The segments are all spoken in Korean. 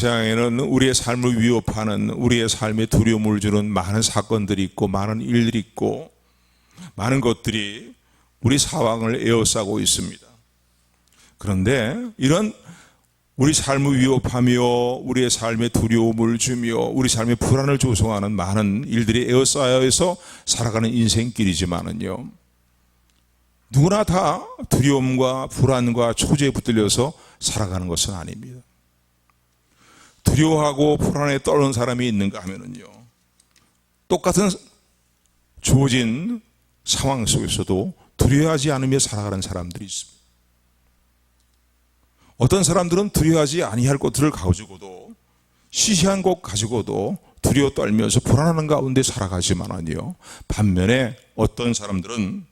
세상에는 우리의 삶을 위협하는, 우리의 삶에 두려움을 주는 많은 사건들이 있고 많은 일들이 있고 많은 것들이 우리 사방을 에워싸고 있습니다. 그런데 이런 우리 삶을 위협하며 우리의 삶에 두려움을 주며 우리 삶에 불안을 조성하는 많은 일들이 에워싸여서 살아가는 인생길이지만은요, 누구나 다 두려움과 불안과 초조에 붙들려서 살아가는 것은 아닙니다. 두려워하고 불안에 떨는 사람이 있는가 하면은요, 똑같은 주어진 상황 속에서도 두려워하지 않으며 살아가는 사람들이 있습니다. 어떤 사람들은 두려워하지 아니할 것들을 가지고도, 시시한 것 가지고도 두려워 떨면서 불안한 가운데 살아가지만은요, 반면에 어떤 사람들은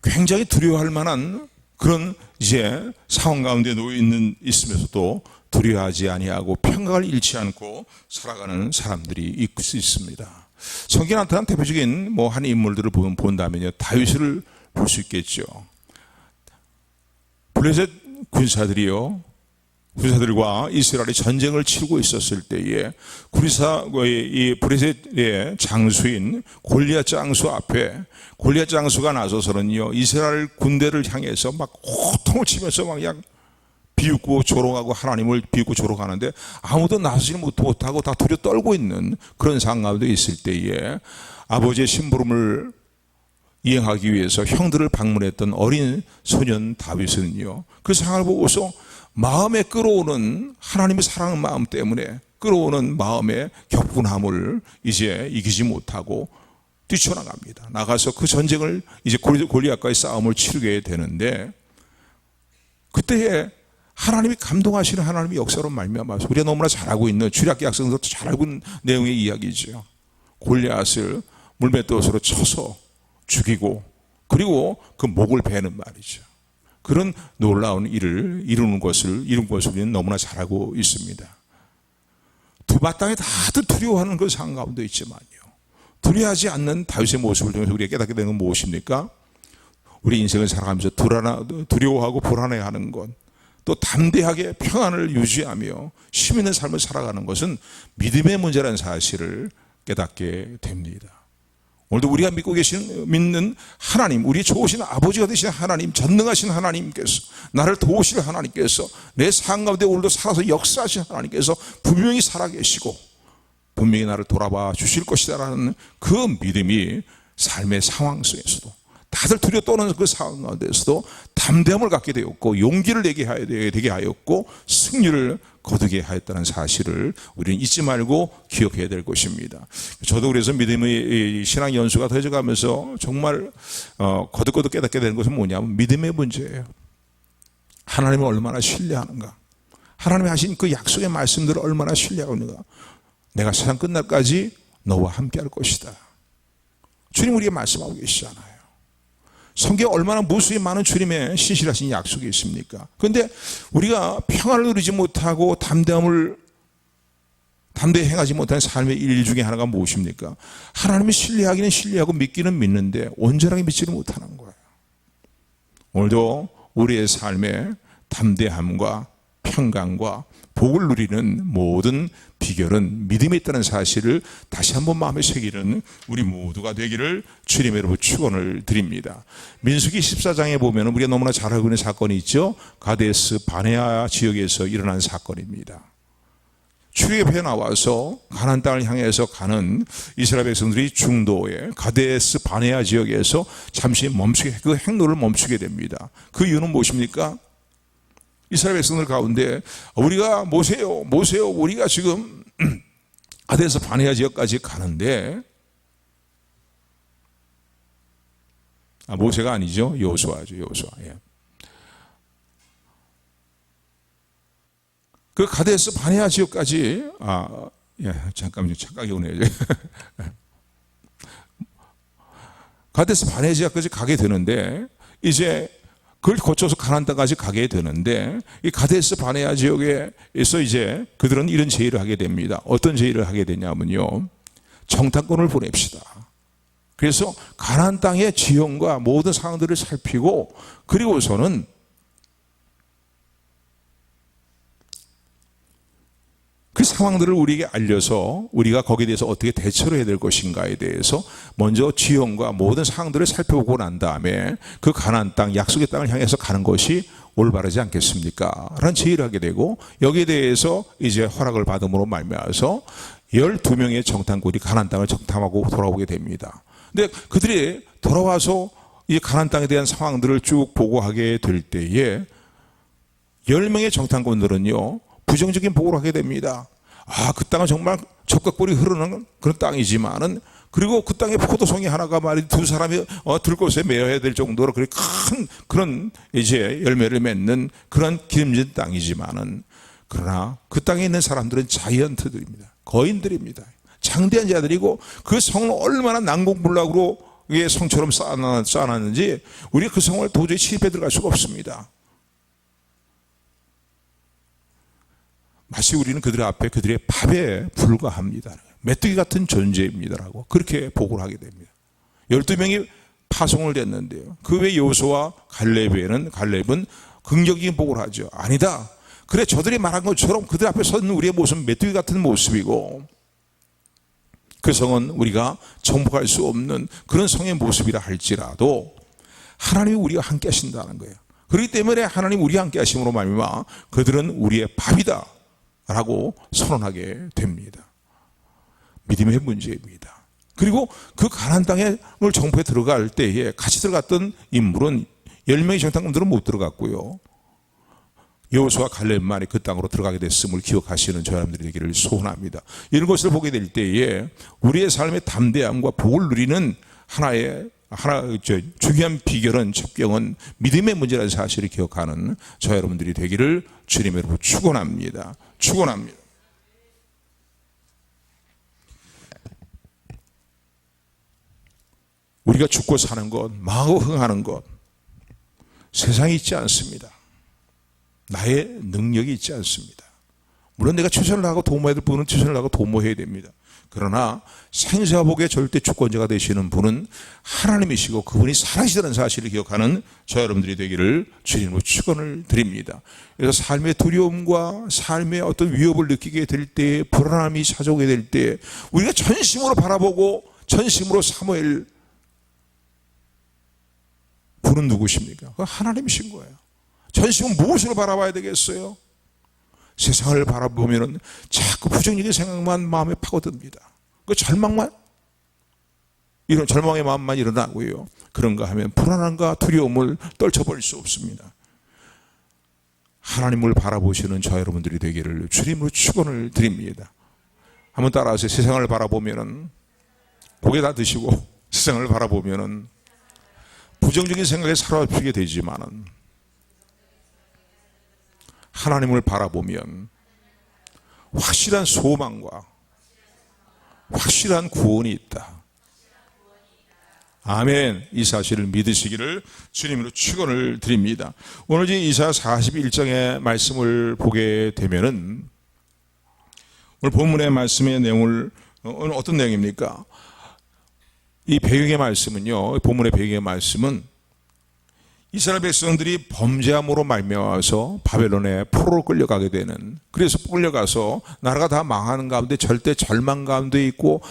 굉장히 두려워할 만한 그런 이제 상황 가운데 놓여 있으면서도 두려워하지 아니하고 평강을 잃지 않고 살아가는 사람들이 있습니다. 성경에 나타난 대표적인 한 인물들을 본다면요, 다윗을 볼 수 있겠죠. 블레셋 군사들과 이스라엘이 전쟁을 치르고 있었을 때에 이 블레셋의 장수인 골리앗 장수 앞에 골리앗 장수가 나서서는요, 이스라엘 군대를 향해서 막 호통을 치면서 막 그냥 비웃고 조롱하고, 하나님을 비웃고 조롱하는데 아무도 나서지 못하고 다 두려 떨고 있는 그런 상황 가운데 있을 때에 아버지의 심부름을 이행하기 위해서 형들을 방문했던 어린 소년 다윗은요, 그 상황을 보고서 마음에 끌어오는 하나님의 사랑하는 마음 때문에 끌어오는 마음의 격분함을 이제 이기지 못하고 뛰쳐나갑니다. 나가서 그 전쟁을 이제 골리앗과의 싸움을 치르게 되는데, 그때에 하나님이 감동하시는 하나님의 역사로 말미암아서 우리가 너무나 잘 알고 있는, 출애굽기 약성에서도 잘 알고 있는 내용의 이야기죠. 골리앗을 물맷돌로 쳐서 죽이고, 그리고 그 목을 베는 말이죠. 그런 놀라운 일을 이룬 것을 우리는 너무나 잘 알고 있습니다. 두 마땅히 다들 두려워하는 그 상황 가운데 있지만요, 두려워하지 않는 다윗의 모습을 통해서 우리가 깨닫게 되는 건 무엇입니까? 우리 인생을 살아가면서 두려워하고 불안해하는 것, 또 담대하게 평안을 유지하며 힘 있는 삶을 살아가는 것은 믿음의 문제라는 사실을 깨닫게 됩니다. 오늘도 우리가 믿는 하나님, 우리 좋으신 아버지가 되신 하나님, 전능하신 하나님께서, 나를 도우실 하나님께서, 내 삶 가운데 오늘도 살아서 역사하신 하나님께서 분명히 살아계시고 분명히 나를 돌아봐 주실 것이다라는 그 믿음이 삶의 상황 속에서도, 다들 두려워 떠는 그 상황 가운데서도 담대함을 갖게 되었고, 용기를 되게 하였고, 승리를 거두게 하였다는 사실을 우리는 잊지 말고 기억해야 될 것입니다. 저도 그래서 믿음의 신앙 연수가 더해져 가면서 정말 거듭거듭 깨닫게 되는 것은 뭐냐면 믿음의 문제예요. 하나님을 얼마나 신뢰하는가, 하나님이 하신 그 약속의 말씀들을 얼마나 신뢰하고 있는가. 내가 세상 끝날까지 너와 함께 할 것이다, 주님 우리에게 말씀하고 계시잖아요. 성경에 얼마나 무수히 많은 주님의 신실하신 약속이 있습니까? 그런데 우리가 평안을 누리지 못하고 담대히 행하지 못하는 삶의 일 중에 하나가 무엇입니까? 하나님을 신뢰하기는 신뢰하고 믿기는 믿는데 온전하게 믿지는 못하는 거예요. 오늘도 우리의 삶에 담대함과 평강과 복을 누리는 모든 비결은 믿음에 있다는 사실을 다시 한번 마음에 새기는 우리 모두가 되기를 주님의 이름으로 축원을 드립니다. 민수기 14장에 보면 우리가 너무나 잘 알고 있는 사건이 있죠. 가데스 바네아 지역에서 일어난 사건입니다. 출애굽에 나와서 가나안 땅을 향해서 가는 이스라엘 백성들이 중도에 가데스 바네아 지역에서 잠시 그 행로를 멈추게 됩니다. 그 이유는 무엇입니까? 이스라엘 백성들 가운데 우리가 모세요, 우리가 지금 가데스 바네아 지역까지 가는데, 모세가 아니죠, 여호수아죠, 여호수아. 예. 그 가데스 바네아 지역까지 잠깐만요, 착각이 오네요. 가데스 바네아 지역까지 가게 되는데, 이제 그걸 거쳐서 가나안 땅까지 가게 되는데, 이 가데스 바네아 지역에서 이제 그들은 이런 제의를 하게 됩니다. 어떤 제의를 하게 되냐면요, 정탐꾼을 보냅시다. 그래서 가나안 땅의 지형과 모든 상황들을 살피고, 그리고서는 상황들을 우리에게 알려서 우리가 거기에 대해서 어떻게 대처를 해야 될 것인가에 대해서 먼저 지형과 모든 상황들을 살펴보고 난 다음에 그 가나안 땅, 약속의 땅을 향해서 가는 것이 올바르지 않겠습니까? 라는 제의를 하게 되고, 여기에 대해서 이제 허락을 받음으로 말미암아서 12명의 정탐꾼이 가나안 땅을 정탐하고 돌아오게 됩니다. 근데 그들이 돌아와서 이 가나안 땅에 대한 상황들을 쭉 보고하게 될 때에 10명의 정탐꾼들은요 부정적인 보고를 하게 됩니다. 그 땅은 정말 적각벌이 흐르는 그런 땅이지만은, 그리고 그 땅에 포도송이 하나가 말이 두 사람이 들것에 매어야 될 정도로 큰 그런 이제 열매를 맺는 그런 기름진 땅이지만은, 그러나 그 땅에 있는 사람들은 자이언트들입니다. 거인들입니다. 장대한 자들이고, 그 성은 얼마나 난공불락으로 성처럼 쌓아놨는지 우리가 그 성을 도저히 침입해 들어갈 수가 없습니다. 마치 우리는 그들 앞에 그들의 밥에 불과합니다. 메뚜기 같은 존재입니다라고 그렇게 보고를 하게 됩니다. 12명이 파송을 됐는데요, 그 외 여호수아와 갈렙은 긍정적인 보고를 하죠. 아니다, 그래 저들이 말한 것처럼 그들 앞에 서 있는 우리의 모습은 메뚜기 같은 모습이고, 그 성은 우리가 정복할 수 없는 그런 성의 모습이라 할지라도 하나님이 우리와 함께 하신다는 거예요. 그렇기 때문에 하나님 우리와 함께 하심으로 말미암아 그들은 우리의 밥이다 라고 선언하게 됩니다. 믿음의 문제입니다. 그리고 그 가나안 땅을 정복해 들어갈 때에 같이 들어갔던 인물은 10명의 정탐꾼들은 못 들어갔고요, 여호수아와 갈렙만이 그 땅으로 들어가게 됐음을 기억하시는 저 여러분들이 되기를 소원합니다. 이런 것을 보게 될 때에 우리의 삶의 담대함과 복을 누리는 중요한 비결은, 첩경은 믿음의 문제라는 사실을 기억하는 저 여러분들이 되기를 주님의 이름으로 축원합니다. 축원합니다. 우리가 죽고 사는 것, 망하고 흥하는 것, 세상에 있지 않습니다. 나의 능력이 있지 않습니다. 물론 내가 최선을 하고 도모해야 될 분은 최선을 하고 도모해야 됩니다. 그러나 생사와 복의 절대 주권자가 되시는 분은 하나님이시고 그분이 살아계시다는 사실을 기억하는 저 여러분들이 되기를 주님으로 축원을 드립니다. 그래서 삶의 두려움과 삶의 어떤 위협을 느끼게 될 때, 불안함이 찾아오게 될 때 우리가 전심으로 바라보고 전심으로 사모할 분은 누구십니까? 그 하나님이신 거예요. 전심은 무엇으로 바라봐야 되겠어요? 세상을 바라보면 자꾸 부정적인 생각만 마음에 파고듭니다. 그 절망만, 이런 절망의 마음만 일어나고요, 그런가 하면 불안함과 두려움을 떨쳐버릴 수 없습니다. 하나님을 바라보시는 저 여러분들이 되기를 주님으로 축원을 드립니다. 한번 따라하세요. 세상을 바라보면 고개 다 드시고, 세상을 바라보면 부정적인 생각에 사로잡히게 되지만은 하나님을 바라보면 확실한 소망과 확실한 구원이 있다. 아멘. 이 사실을 믿으시기를 주님으로 축원을 드립니다. 오늘 이사야 41장의 말씀을 보게 되면은, 오늘 본문의 말씀의 내용을, 오늘 어떤 내용입니까? 이 배경의 말씀은요, 본문의 배경의 말씀은 이스라엘 백성들이 범죄함으로 말미암아서 바벨론에 포로로 끌려가게 되는, 그래서 끌려가서 나라가 다 망하는 가운데 절대 절망 가운데 있고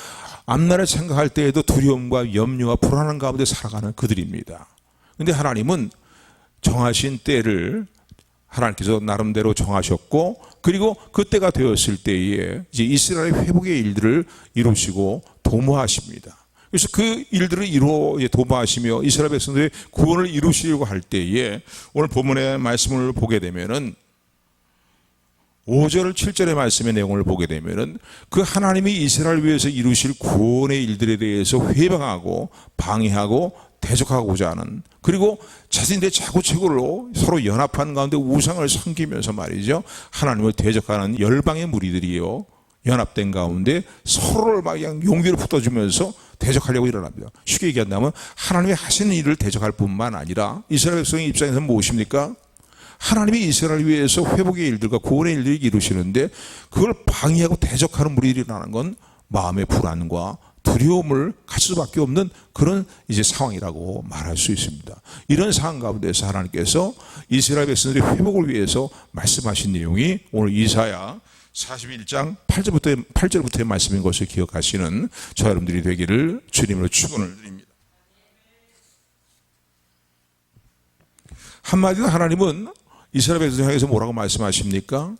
앞날을 생각할 때에도 두려움과 염려와 불안한 가운데 살아가는 그들입니다. 그런데 하나님은 정하신 때를 하나님께서 나름대로 정하셨고, 그리고 그 때가 되었을 때에 이제 이스라엘 회복의 일들을 이루시고 도모하십니다. 그래서 그 일들을 도모하시며 이스라엘 백성들의 구원을 이루시려고 할 때에 오늘 본문의 말씀을 보게 되면은 5절 7절의 말씀의 내용을 보게 되면은 그 하나님이 이스라엘 위해서 이루실 구원의 일들에 대해서 회방하고 방해하고 대적하고자 하는, 그리고 자신들의 자구책으로 서로 연합한 가운데 우상을 섬기면서 말이죠, 하나님을 대적하는 열방의 무리들이요 연합된 가운데 서로를 막 용기를 붙어주면서 대적하려고 일어납니다. 쉽게 얘기한다면 하나님이 하시는 일을 대적할 뿐만 아니라 이스라엘 백성의 입장에서는 무엇입니까? 하나님이 이스라엘 위해서 회복의 일들과 구원의 일들을 이루시는데 그걸 방해하고 대적하는 무리들이 일어나는 건 마음의 불안과 두려움을 가질 수밖에 없는 그런 이제 상황이라고 말할 수 있습니다. 이런 상황 가운데서 하나님께서 이스라엘 백성들의 회복을 위해서 말씀하신 내용이 오늘 이사야 41장 8절부터의 말씀인 것을 기억하시는 저 여러분들이 되기를 주님으로 축원을 드립니다. 한마디로 하나님은 이스라엘 백성을 향해서 뭐라고 말씀하십니까?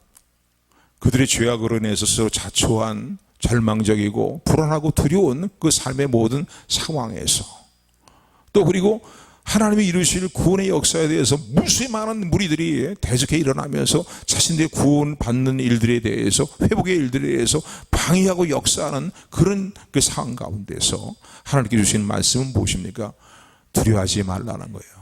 그들의 죄악으로 인해서 스스로 자초한 절망적이고 불안하고 두려운 그 삶의 모든 상황에서 또 그리고 하나님이 이루실 구원의 역사에 대해서 무수히 많은 무리들이 대적해 일어나면서 자신들의 구원받는 일들에 대해서 회복의 일들에 대해서 방해하고 역사하는 그런 그 상황 가운데서 하나님께 주시는 말씀은 무엇입니까? 두려워하지 말라는 거예요.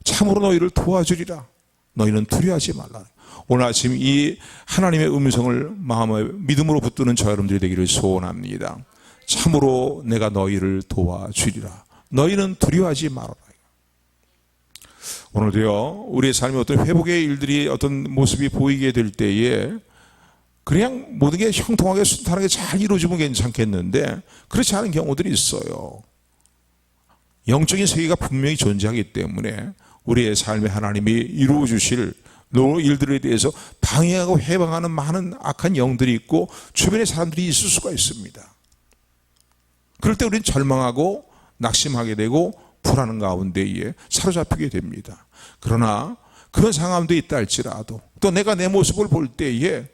참으로 너희를 도와주리라. 너희는 두려워하지 말라. 오늘 아침 이 하나님의 음성을 마음에 믿음으로 붙드는 저 여러분들이 되기를 소원합니다. 참으로 내가 너희를 도와주리라. 너희는 두려워하지 말아라. 오늘도요, 우리의 삶에 어떤 회복의 일들이 어떤 모습이 보이게 될 때에 그냥 모든 게 형통하게 순탄하게 잘 이루어지면 괜찮겠는데 그렇지 않은 경우들이 있어요. 영적인 세계가 분명히 존재하기 때문에 우리의 삶에 하나님이 이루어 주실 일들에 대해서 방해하고 해방하는 많은 악한 영들이 있고 주변에 사람들이 있을 수가 있습니다. 그럴 때 우리는 절망하고 낙심하게 되고 불안한 가운데에 사로잡히게 됩니다. 그러나 그런 상황도 있다 할지라도 또 내가 내 모습을 볼 때에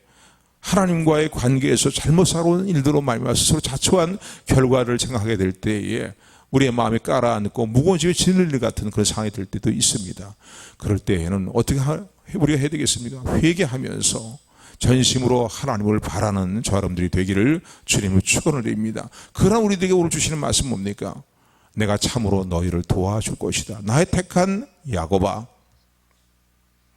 하나님과의 관계에서 잘못 살아온 일들로 말미암아 스스로 자초한 결과를 생각하게 될 때에 우리의 마음이 깔아앉고 무거운 짐에 지는 일 같은 그런 상황이 될 때도 있습니다. 그럴 때에는 어떻게 우리가 해야 되겠습니까? 회개하면서 전심으로 하나님을 바라는 저 여러분들이 되기를 주님을 축원을 드립니다. 그러나 우리들에게 오늘 주시는 말씀 뭡니까? 내가 참으로 너희를 도와줄 것이다. 나의 택한 야곱아,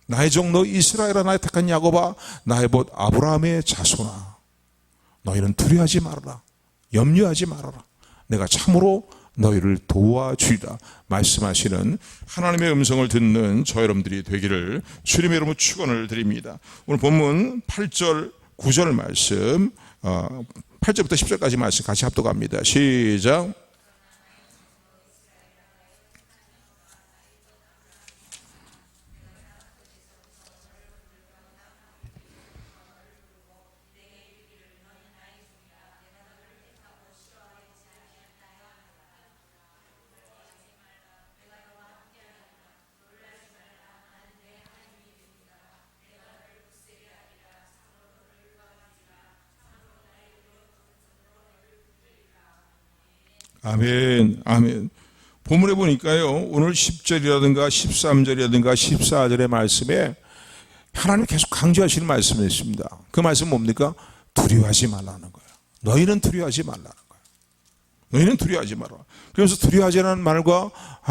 나의 종로 이스라엘아, 나의 택한 야곱아, 나의 봇 아브라함의 자손아, 너희는 두려워하지 말아라. 염려하지 말아라. 내가 참으로 너희를 도와주리라 말씀하시는 하나님의 음성을 듣는 저 여러분들이 되기를 주님의 이름으로 축원을 드립니다. 오늘 본문 8절 9절 말씀 8절부터 10절까지 말씀 같이 합독합니다. 시작. 아멘, 아멘. 본문에 보니까요, 오늘 10절이라든가 13절이라든가 14절의 말씀에 하나님 계속 강조하시는 말씀이 있습니다. 그 말씀은 뭡니까? 두려워하지 말라는 거예요. 너희는 두려워하지 말라는 거예요. 너희는 두려워하지 말라. 그래서 두려워하지라는 말과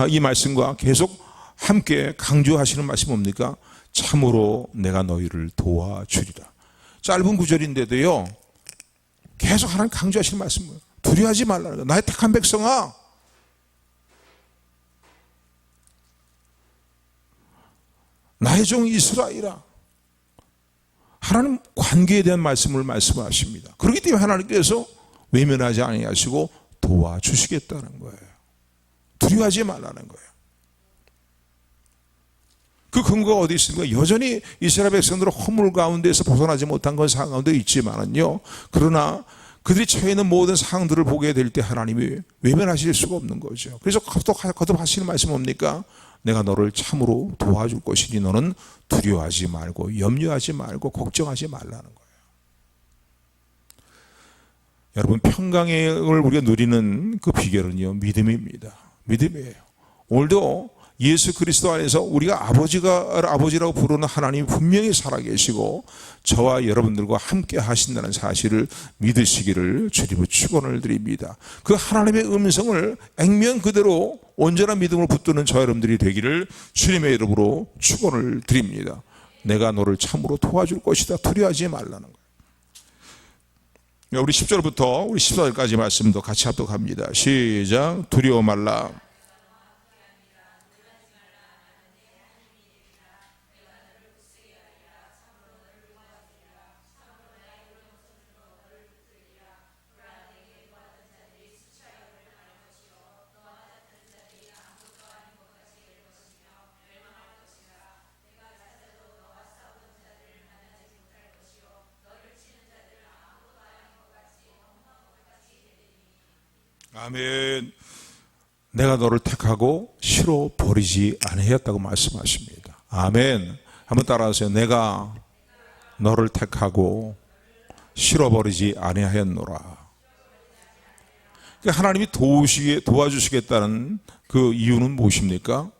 이 말씀과 계속 함께 강조하시는 말씀이 뭡니까? 참으로 내가 너희를 도와주리라. 짧은 구절인데도요, 계속 하나님 강조하시는 말씀이에요. 두려워하지 말라는 거야. 나의 택한 백성아, 나의 종 이스라엘아. 하나님 관계에 대한 말씀을 말씀하십니다. 그렇기 때문에 하나님께서 외면하지 아니하시고 도와주시겠다는 거예요. 두려워하지 말라는 거예요. 그 근거가 어디 있습니까? 여전히 이스라엘 백성들은 허물 가운데서 벗어나지 못한 건 상황 가운데 있지만은요, 그러나 그들이 처해 있는 모든 상황들을 보게 될 때 하나님이 외면하실 수가 없는 거죠. 그래서 거듭하시는 말씀이 뭡니까? 내가 너를 참으로 도와줄 것이니 너는 두려워하지 말고 염려하지 말고 걱정하지 말라는 거예요. 여러분, 평강을 우리가 누리는 그 비결은요, 믿음입니다. 믿음이에요. 오늘도 예수 그리스도 안에서 우리가 아버지라고 부르는 하나님이 분명히 살아계시고 저와 여러분들과 함께 하신다는 사실을 믿으시기를 주님의 축원을 드립니다. 그 하나님의 음성을 액면 그대로 온전한 믿음으로 붙드는 저 여러분들이 되기를 주님의 이름으로 축원을 드립니다. 내가 너를 참으로 도와줄 것이다. 두려워하지 말라는 거예요. 우리 10절부터 우리 14절까지 말씀도 같이 합독합니다. 시작. 두려워 말라. 아멘. 내가 너를 택하고 싫어 버리지 아니하였다고 말씀하십니다. 아멘. 한번 따라하세요. 내가 너를 택하고 싫어 버리지 아니하였노라. 그러니까 하나님이 도와주시겠다는 그 이유는 무엇입니까?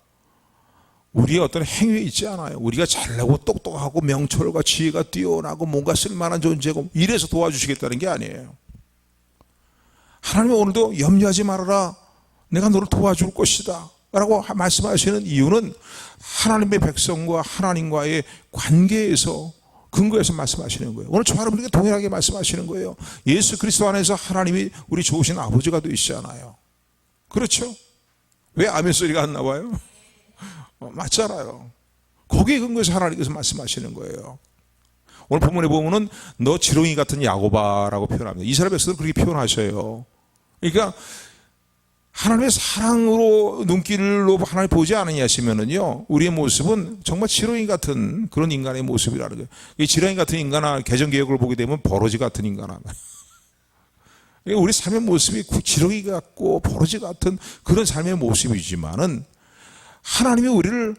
우리의 어떤 행위에 있지 않아요. 우리가 잘나고 똑똑하고 명철과 지혜가 뛰어나고 뭔가 쓸만한 존재고 이래서 도와주시겠다는 게 아니에요. 하나님이 오늘도 염려하지 말아라. 내가 너를 도와줄 것이다 라고 말씀하시는 이유는 하나님의 백성과 하나님과의 관계에서 근거해서 말씀하시는 거예요. 오늘 저와 여러분에게 동일하게 말씀하시는 거예요. 예수 그리스도 안에서 하나님이 우리 좋으신 아버지가 되시잖아요. 그렇죠? 왜 아멘 소리가 안 나와요? 맞잖아요. 거기에 근거해서 하나님께서 말씀하시는 거예요. 오늘 본문에 보면은 너 지렁이 같은 야고바라고 표현합니다. 이스라엘 백성들은 그렇게 표현하셔요. 그러니까 하나님의 사랑으로 눈길로 하나님 보지 않으냐 하시면은요, 우리의 모습은 정말 지렁이 같은 그런 인간의 모습이라는 거예요. 이 지렁이 같은 인간아, 개정개혁을 보게 되면 버러지 같은 인간아. 우리 삶의 모습이 지렁이 같고 버러지 같은 그런 삶의 모습이지만은 하나님이 우리를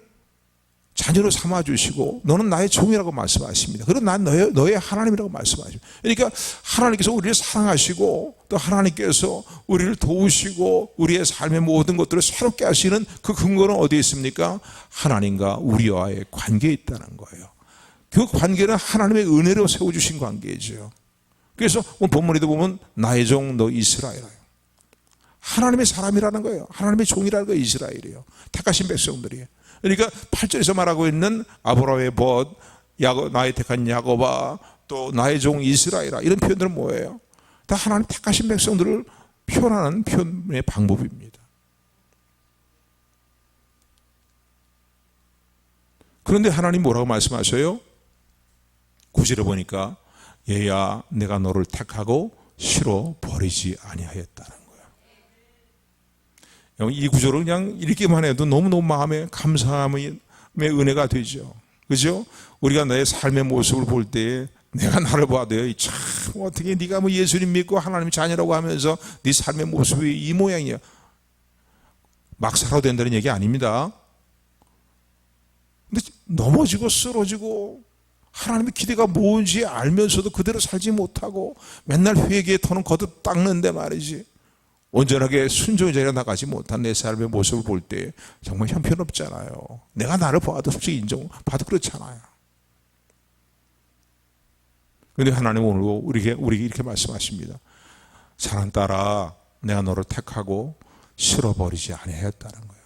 자녀로 삼아주시고 너는 나의 종이라고 말씀하십니다. 그리고 난 너의 하나님이라고 말씀하십니다. 그러니까 하나님께서 우리를 사랑하시고 또 하나님께서 우리를 도우시고 우리의 삶의 모든 것들을 새롭게 하시는 그 근거는 어디에 있습니까? 하나님과 우리와의 관계에 있다는 거예요. 그 관계는 하나님의 은혜로 세워주신 관계죠. 그래서 오늘 본문에도 보면 나의 종 너 이스라엘이에요. 하나님의 사람이라는 거예요. 하나님의 종이라는 거예요. 이스라엘이에요. 택하신 백성들이에요. 그러니까 8절에서 말하고 있는 아브라함의 벗, 나의 택한 야곱아, 또 나의 종 이스라엘아, 이런 표현들은 뭐예요? 다 하나님 택하신 백성들을 표현하는 표현의 방법입니다. 그런데 하나님 뭐라고 말씀하셔요? 9절에 보니까 얘야 내가 너를 택하고 싫어 버리지 아니하였다는 이 구조를 그냥 읽기만 해도 너무너무 마음에 감사함의 은혜가 되죠. 그죠? 우리가 나의 삶의 모습을 볼 때에 내가 나를 봐도요, 참, 어떻게 네가 뭐 예수님 믿고 하나님 자녀라고 하면서 네 삶의 모습이 이 모양이야. 막 살아도 된다는 얘기 아닙니다. 근데 넘어지고 쓰러지고 하나님의 기대가 뭔지 알면서도 그대로 살지 못하고 맨날 회개의 터는 거듭 닦는데 말이지. 온전하게 순종의 자리에 나가지 못한 내 삶의 모습을 볼 때 정말 형편없잖아요. 내가 나를 봐도 솔직히 인정봐도 그렇잖아요. 그런데 하나님은 오늘 우리에게 이렇게 말씀하십니다. 사랑 따라 내가 너를 택하고 싫어버리지 아니하였다는 거예요.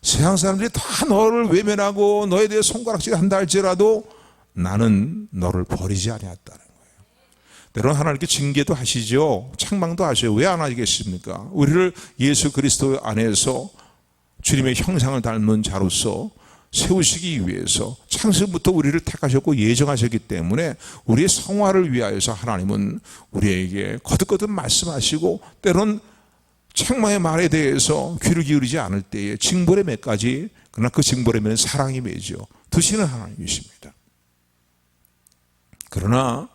세상 사람들이 다 너를 외면하고 너에 대해 손가락질 한다 할지라도 나는 너를 버리지 아니하였다는 거예요. 때로는 하나님께 징계도 하시죠. 책망도 하셔요. 왜 안 하시겠습니까? 우리를 예수 그리스도 안에서 주님의 형상을 닮은 자로서 세우시기 위해서 창세부터 우리를 택하셨고 예정하셨기 때문에 우리의 성화를 위하여서 하나님은 우리에게 거듭거듭 말씀하시고 때로는 책망의 말에 대해서 귀를 기울이지 않을 때에 징벌의 매까지, 그러나 그 징벌의 매는 사랑이 매죠. 드시는 하나님이십니다. 그러나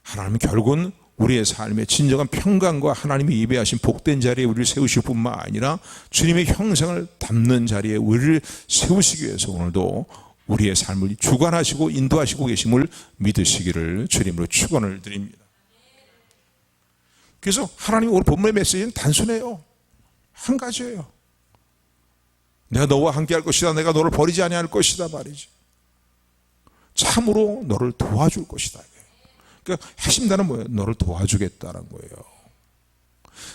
하나님은 결국은 우리의 삶의 진정한 평강과 하나님이 예배하신 복된 자리에 우리를 세우실 뿐만 아니라 주님의 형상을 담는 자리에 우리를 세우시기 위해서 오늘도 우리의 삶을 주관하시고 인도하시고 계심을 믿으시기를 주님으로 축원을 드립니다. 그래서 하나님 오늘 본문의 메시지는 단순해요. 한 가지예요. 내가 너와 함께 할 것이다. 내가 너를 버리지 아니할 것이다 말이지. 참으로 너를 도와줄 것이다. 그러니까 핵심단은 뭐예요? 너를 도와주겠다는 거예요.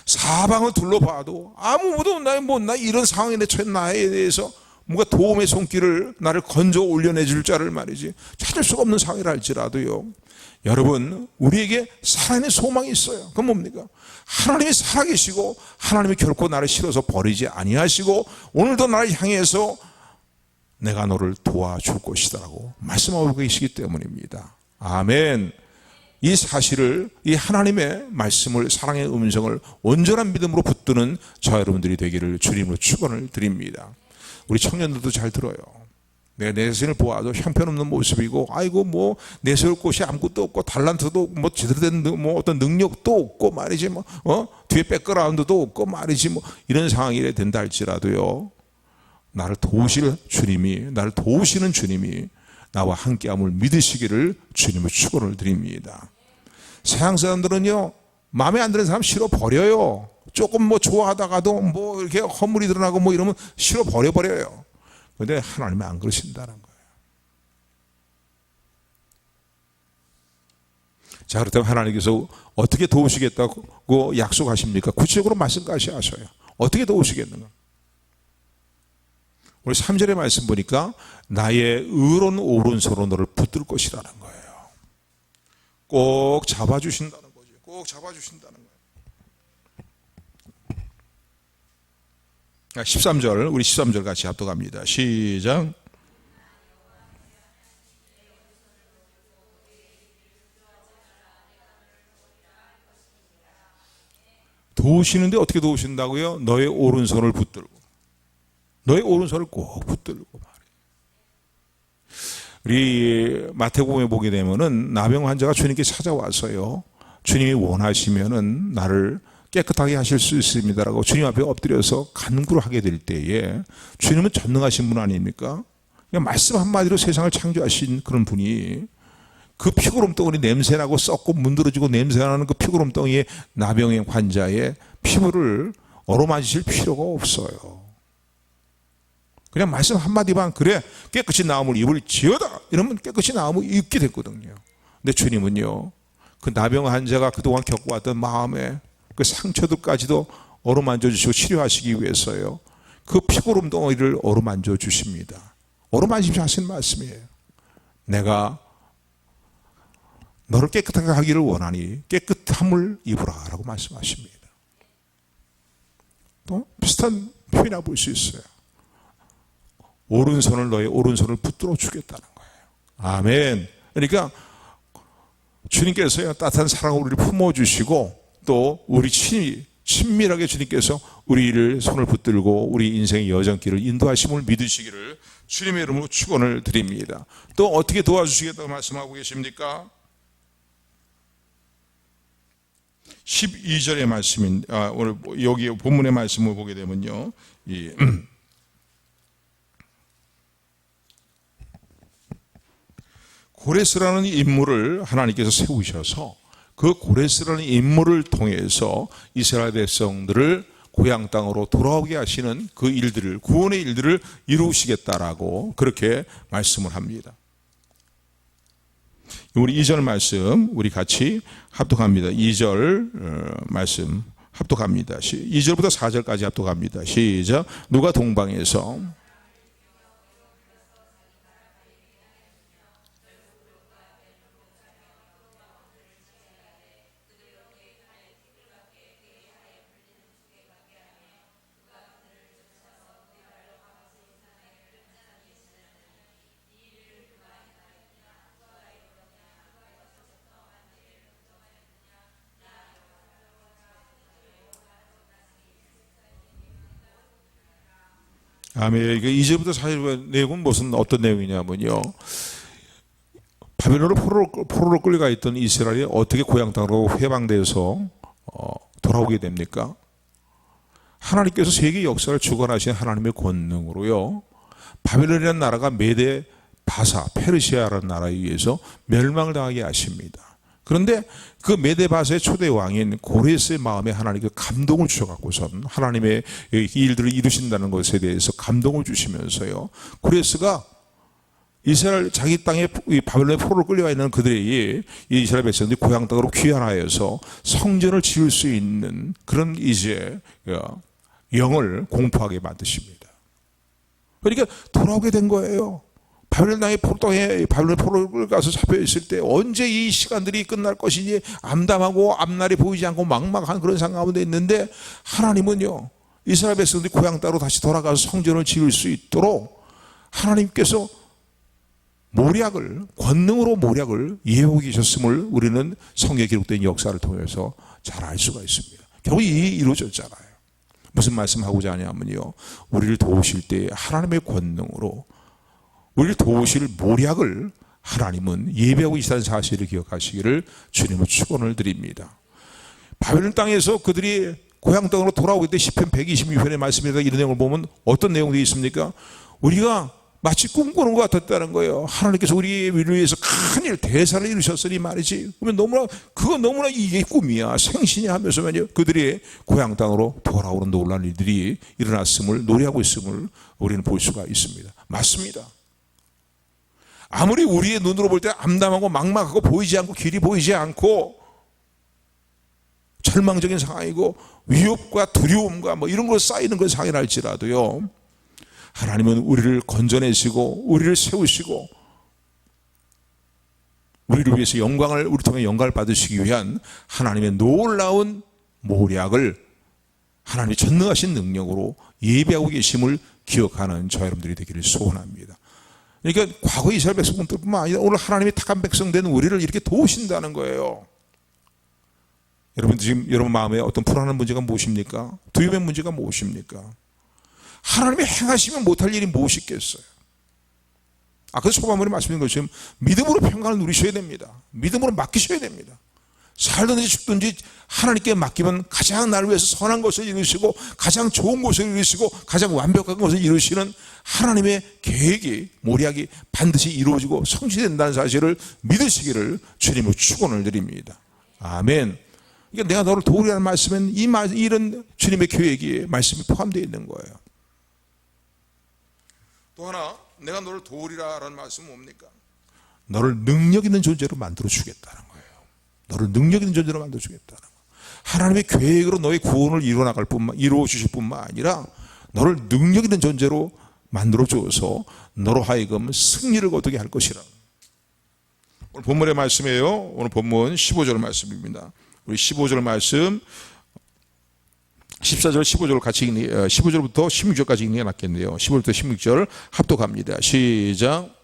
사방을 둘러봐도 아무도 나 이런 상황에 처한 나에 대해서 뭔가 도움의 손길을 나를 건져 올려내줄 자를 말이지 찾을 수가 없는 상황이라 할지라도요. 여러분, 우리에게 살아있는 소망이 있어요. 그건 뭡니까? 하나님이 살아계시고 하나님이 결코 나를 실어서 버리지 아니하시고 오늘도 나를 향해서 내가 너를 도와줄 것이다라고 말씀하고 계시기 때문입니다. 아멘. 이 사실을, 이 하나님의 말씀을, 사랑의 음성을 온전한 믿음으로 붙드는 저와 여러분들이 되기를 주님으로 축원을 드립니다. 우리 청년들도 잘 들어요. 내가 내 자신을 보아도 형편없는 모습이고, 아이고 뭐 내세울 곳이 아무것도 없고 달란트도 뭐 제대로 된 뭐 어떤 능력도 없고 말이지, 뭐 뒤에 백그라운드도 없고 말이지, 뭐 이런 상황이 된다 할지라도요, 나를 도우실 주님이, 나를 도우시는 주님이 나와 함께함을 믿으시기를 주님의 축원을 드립니다. 세상 사람들은요, 마음에 안 드는 사람 싫어 버려요. 조금 뭐 좋아하다가도 뭐 이렇게 허물이 드러나고 뭐 이러면 싫어 버려요. 그런데 하나님은 안 그러신다는 거예요. 자, 그렇다면 하나님께서 어떻게 도우시겠다고 약속하십니까? 구체적으로 말씀하셔요. 어떻게 도우시겠는가? 우리 3절의 말씀 보니까 나의 의로운 오른손으로 너를 붙들 것이라는 거예요. 꼭 잡아주신다는 거죠. 꼭 잡아주신다는 거예요. 13절, 우리 13절 같이 합독합니다. 시작. 도우시는데 어떻게 도우신다고요? 너의 오른손을 붙들고, 너의 오른손을 꼭 붙들고 말이에요. 우리 마태복음에 보게 되면은 나병 환자가 주님께 찾아와서요, 주님이 원하시면은 나를 깨끗하게 하실 수 있습니다라고 주님 앞에 엎드려서 간구를 하게 될 때에, 주님은 전능하신 분 아닙니까? 그냥 말씀 한마디로 세상을 창조하신 그런 분이 그 피고름덩어리 냄새나고 썩고 문드러지고 냄새나는 그 피고름덩이에 나병의 환자의 피부를 어루만지실 필요가 없어요. 그냥 말씀 한마디만, 그래 깨끗이 나음을 입을지어다 이러면 깨끗이 나음을 입게 됐거든요. 근데 주님은요, 그 나병 환자가 그동안 겪어왔던 마음에 그 상처들까지도 어루만져 주시고 치료하시기 위해서요, 그 피고름 덩어리를 어루만져 주십니다. 어루만지면서 하시는 말씀이에요. 내가 너를 깨끗하게 하기를 원하니 깨끗함을 입으라 라고 말씀하십니다. 또 비슷한 표현이나 볼 수 있어요. 오른손을, 너의 오른손을 붙들어 주겠다는 거예요. 아멘. 그러니까 주님께서요, 따뜻한 사랑으로 우리를 품어주시고, 또 우리 친밀하게 주님께서 우리를 손을 붙들고 우리 인생의 여정길을 인도하심을 믿으시기를 주님의 이름으로 축원을 드립니다. 또 어떻게 도와주시겠다고 말씀하고 계십니까? 12절의 말씀인, 오늘 여기 본문의 말씀을 보게 되면요, 고레스라는 인물을 하나님께서 세우셔서 그 고레스라는 인물을 통해서 이스라엘 백성들을 고향 땅으로 돌아오게 하시는 그 일들을, 구원의 일들을 이루시겠다라고 그렇게 말씀을 합니다. 우리 2절 말씀 우리 같이 합독합니다. 2절 말씀 합독합니다. 2절부터 4절까지 합독합니다. 시작. 누가 동방에서 아멘. 2절부터 4절 내용은 어떤 내용이냐면요, 바벨론으로 포로로 끌려가 있던 이스라엘이 어떻게 고향 땅으로 해방되어서 돌아오게 됩니까? 하나님께서 세계 역사를 주관하신 하나님의 권능으로요, 바벨론이라는 나라가 메데 바사, 페르시아라는 나라에 의해서 멸망을 당하게 하십니다. 그런데 그 메데바사의 초대 왕인 고레스의 마음에 하나님께 감동을 주셔갖고선 하나님의 이 일들을 이루신다는 것에 대해서 감동을 주시면서요, 고레스가 이스라엘 자기 땅에 바벨론의 포로로 끌려와 있는 그들의 이스라엘 백성들이 고향 땅으로 귀환하여서 성전을 지을 수 있는 그런 이제 영을 공포하게 만드십니다. 그러니까 돌아오게 된 거예요. 바벨론 땅의 포로에 바벨론 포로를 가서 잡혀 있을 때 언제 이 시간들이 끝날 것이니 암담하고 앞날이 보이지 않고 막막한 그런 상황 가운데 있는데, 하나님은요, 이스라엘 백성들이 고향 땅으로 다시 돌아가서 성전을 지을 수 있도록 하나님께서 모략을, 권능으로 모략을 예우고 계셨음을 우리는 성경에 기록된 역사를 통해서 잘 알 수가 있습니다. 결국 이루어졌잖아요. 무슨 말씀하고자 하냐면요, 우리를 도우실 때 하나님의 권능으로 우리를 도우실 모략을 하나님은 예비하고 있다는 사실을 기억하시기를 주님은 축원을 드립니다. 바벨론 땅에서 그들이 고향 땅으로 돌아오게 때 시편 126편의 말씀에다 이런 내용을 보면 어떤 내용이 있습니까? 우리가 마치 꿈꾸는 것 같았다는 거예요. 하나님께서 우리를 위해서 큰일 대사를 이루셨으니 말이지. 그러면 그건 너무나 이게 꿈이야, 생신이 하면서 그들이 고향 땅으로 돌아오는 놀라운 일들이 일어났음을, 노래하고 있음을 우리는 볼 수가 있습니다. 맞습니다. 아무리 우리의 눈으로 볼 때 암담하고 막막하고 보이지 않고 길이 보이지 않고 절망적인 상황이고 위협과 두려움과 이런 거 쌓이는 걸 상해할지라도요, 하나님은 우리를 건져내시고 우리를 세우시고 우리를 위해서 우리 통해 영광을 받으시기 위한 하나님의 놀라운 모략을 하나님의 전능하신 능력으로 예비하고 계심을 기억하는 저 여러분들이 되기를 소원합니다. 그러니까 과거 이스라엘 백성들뿐만 아니라 오늘 하나님의 택한 백성 된 우리를 이렇게 도우신다는 거예요. 여러분 지금 여러분 마음에 어떤 불안한 문제가 무엇입니까? 두려움의 문제가 무엇입니까? 하나님이 행하시면 못할 일이 무엇이 있겠어요? 그래서 초반부에 말씀드린 것처럼 믿음으로 평강을 누리셔야 됩니다. 믿음으로 맡기셔야 됩니다. 살든지 죽든지 하나님께 맡기면 가장 나를 위해서 선한 것을 이루시고 가장 좋은 것을 이루시고 가장 완벽한 것을 이루시는 하나님의 계획이, 모략이 반드시 이루어지고 성취된다는 사실을 믿으시기를 주님을 축원을 드립니다. 아멘. 그러니까 내가 너를 도우리라는 말씀엔 이런 주님의 계획이 말씀이 포함되어 있는 거예요. 또 하나, 내가 너를 도우리라는 말씀은 뭡니까? 너를 능력 있는 존재로 만들어 주겠다는 거예요. 너를 능력 있는 존재로 만들어 주겠다는 거예요. 하나님의 계획으로 너의 구원을 이루어 주실 뿐만 아니라 너를 능력 있는 존재로 만들어 주어서 너로 하여금 승리를 거두게 할 것이라. 오늘 본문의 말씀이에요. 오늘 본문 15절 말씀입니다. 우리 15절 말씀 14절 15절 같이 15절부터 16절까지 읽는 게 낫겠네요. 15절부터 16절 합독합니다. 시작.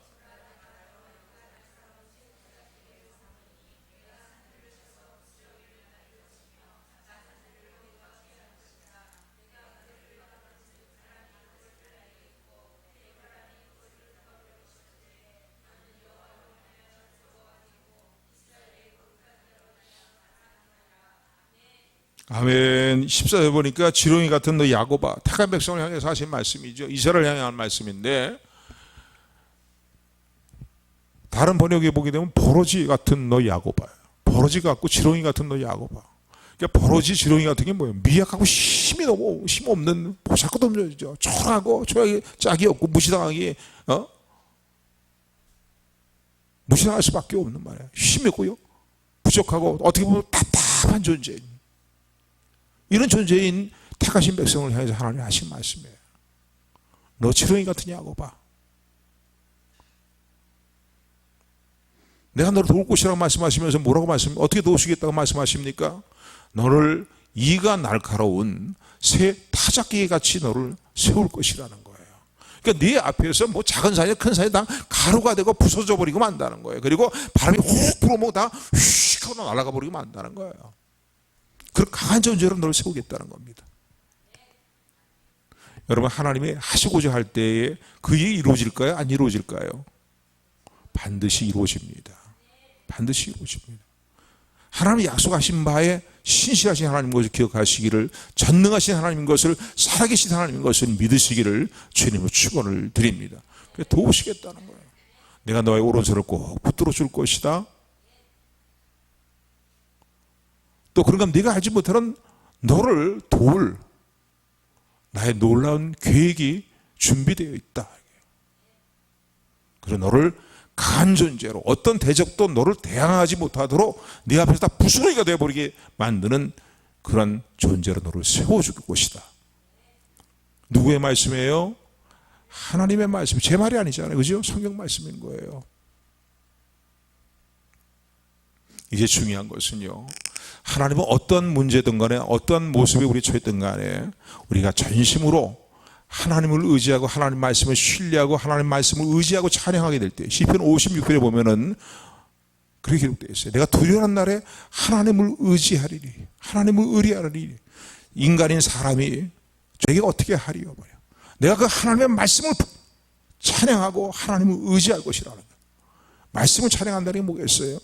아멘. 14절 보니까 지렁이 같은 너 야곱아, 택한 백성을 향해서 하신 말씀이죠. 이스라엘을 향해 한 말씀인데, 다른 번역에 보게 되면 버러지 같은 너 야곱아, 버러지 같고 지렁이 같은 너 야곱아. 그러니까 버러지 지렁이 같은 게 뭐예요? 미약하고 힘이 너무 힘 없는, 보잘것도 없는, 초라하고 짝이 없고 무시당하기 무시당할 수밖에 없는 말이에요. 힘이 없고요, 부족하고 어떻게 보면 답답한 존재. 이런 존재인 택하신 백성을 향해서 하나님이 하신 말씀이에요. 너 지렁이 같은 야곱아, 내가 너를 도울 것이라고 말씀하시면서 어떻게 도우시겠다고 말씀하십니까? 너를 이가 날카로운 새 타작기 같이 너를 세울 것이라는 거예요. 그러니까 네 앞에서 작은 산이나 큰 산이 다 가루가 되고 부서져 버리고 만다는 거예요. 그리고 바람이 훅 불어오면 다 휙 하고 날아가 버리고 만다는 거예요. 그런 강한 존재로 너를 세우겠다는 겁니다. 여러분, 하나님이 하시고자 할 때에 그 일이 이루어질까요? 안 이루어질까요? 반드시 이루어집니다. 반드시 이루어집니다. 하나님이 약속하신 바에 신실하신 하나님 것을 기억하시기를, 전능하신 하나님 것을, 살아계신 하나님 것을 믿으시기를 주님의 축원을 드립니다. 도우시겠다는 거예요. 내가 너의 오른손을 꼭 붙들어 줄 것이다. 또 그런가 네가 알지 못하는 너를 도울 나의 놀라운 계획이 준비되어 있다. 그래서 너를 강한 존재로, 어떤 대적도 너를 대항하지 못하도록 네 앞에서 다 부스러기가 되어버리게 만드는 그런 존재로 너를 세워줄 것이다. 누구의 말씀이에요? 하나님의 말씀. 제 말이 아니잖아요, 그죠? 성경 말씀인 거예요. 이제 중요한 것은요, 하나님은 어떤 문제든 간에 어떤 모습에 우리 처했든 간에 우리가 전심으로 하나님을 의지하고 하나님 말씀을 신뢰하고 하나님 말씀을 의지하고 찬양하게 될 때, 시편 56편에 보면은 그렇게 기록되어 있어요. 내가 두려운 날에 하나님을 의지하리니, 하나님을 의뢰하리니, 인간인 사람이 저에게 어떻게 하리요? 내가 그 하나님의 말씀을 찬양하고 하나님을 의지할 것이라는 거예요. 말씀을 찬양한다는 게 뭐겠어요?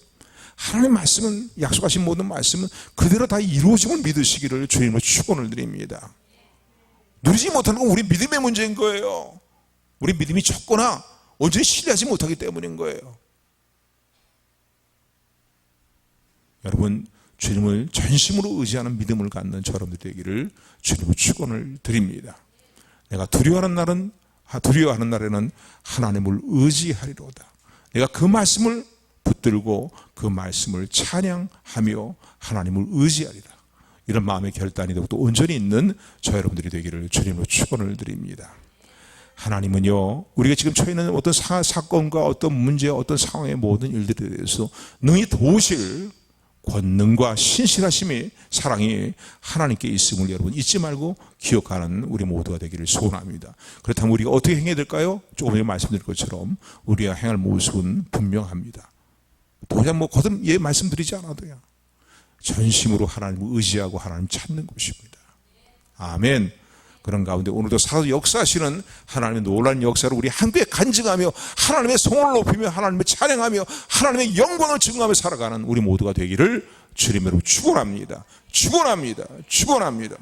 하나님의 말씀은, 약속하신 모든 말씀은 그대로 다 이루어짐을 믿으시기를 주님으로 축원을 드립니다. 누리지 못하는 건 우리 믿음의 문제인 거예요. 우리 믿음이 적거나 온전히 신뢰하지 못하기 때문인 거예요. 여러분, 주님을 전심으로 의지하는 믿음을 갖는 저러분들 되기를 주님으로 축원을 드립니다. 내가 두려워하는 날에는 하나님을 의지하리로다. 내가 그 말씀을 붙들고 그 말씀을 찬양하며 하나님을 의지하리라. 이런 마음의 결단이 되고 또 온전히 있는 저 여러분들이 되기를 주님으로 축원을 드립니다. 하나님은요, 우리가 지금 처해 있는 어떤 사건과 어떤 문제, 어떤 상황의 모든 일들에 대해서 능히 도우실 권능과 신실하심이, 사랑이 하나님께 있음을 여러분 잊지 말고 기억하는 우리 모두가 되기를 소원합니다. 그렇다면 우리가 어떻게 행해야 될까요? 조금 전에 말씀드린 것처럼 우리가 행할 모습은 분명합니다. 도저히 거듭 말씀드리지 않아도요, 전심으로 하나님을 의지하고 하나님 찾는 것입니다. 아멘. 그런 가운데 오늘도 역사하시는 하나님의 놀라운 역사를 우리 함께 간증하며 하나님의 성을 높이며 하나님을 찬양하며 하나님의 영광을 증거하며 살아가는 우리 모두가 되기를 주님으로 축원합니다. 축원합니다. 축원합니다.